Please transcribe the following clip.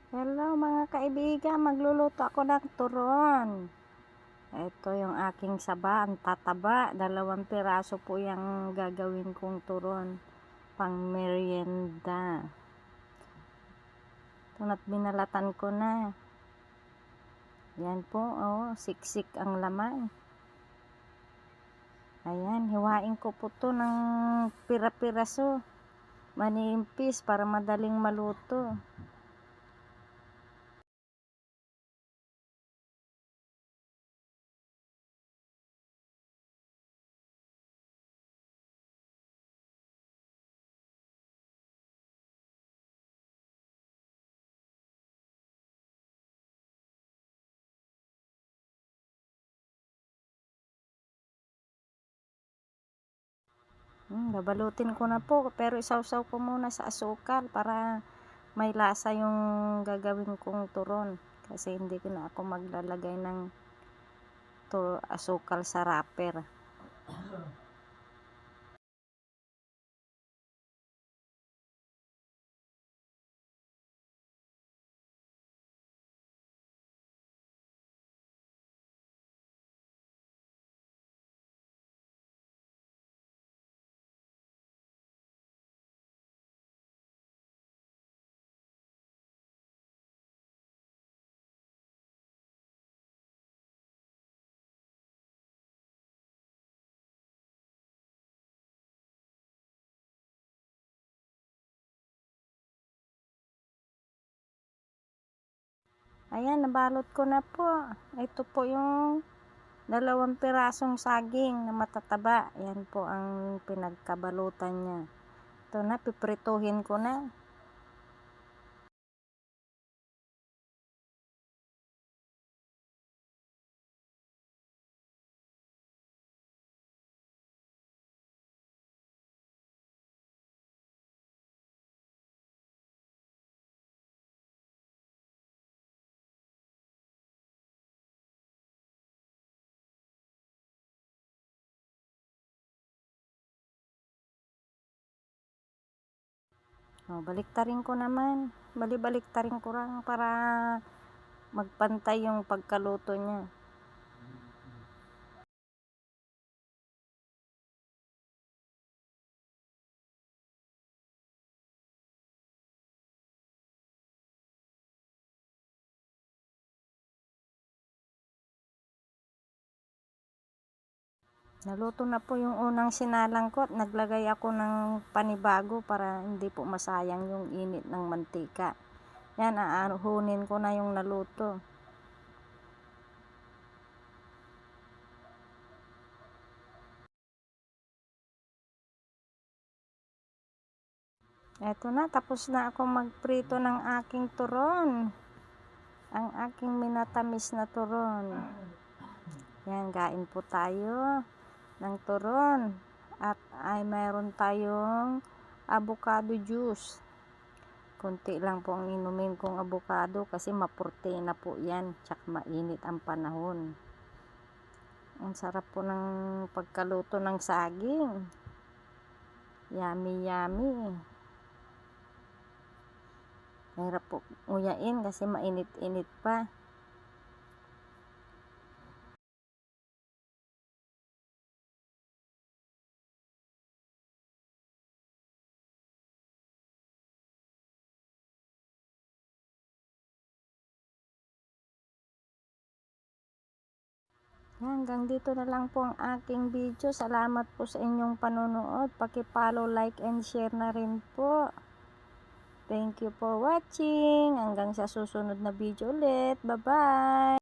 Hello mga kaibigan, magluluto ako ng turon. Ito yung aking saba, ang tataba. 2 piraso po yung gagawin kong turon. Pang merienda. Ito na't binalatan ko na. Yan po, siksik ang laman. Ayan, hiwain ko po to ng pira-piraso. Manimpis para madaling maluto. Babalutin ko na po, pero isawsaw ko muna sa asukal para may lasa yung gagawin kong turon. Kasi hindi ko na ako maglalagay ng asukal sa wrapper. Ayan, nabalot ko na po. Ito po yung 2 pirasong saging na matataba. Yan po ang pinagkabalutan niya. Ito na, piprituhin ko na. Baliktarin ko naman. Bali-baliktarin ko lang para magpantay yung pagkaluto niya. Naluto na po yung unang sinalang ko at naglagay ako ng panibago para hindi po masayang yung init ng mantika. Yan, aanuhunin ko na yung naluto. Eto na, tapos na ako magprito ng aking turon. Ang aking minatamis na turon. Yan, kain po tayo ng turon. At ay mayroon tayong avocado juice. Kunti lang po ang inumin kong avocado kasi maprotein po yan. Tsaka mainit ang panahon. Ang sarap po ng pagkaluto ng saging. Yummy, yummy. Mahirap po nguyain kasi mainit-init pa. Hanggang dito na lang po ang aking video. Salamat po sa inyong panonood. Paki-follow, like, and share na rin po. Thank you for watching. Hanggang sa susunod na video ulit. Bye-bye!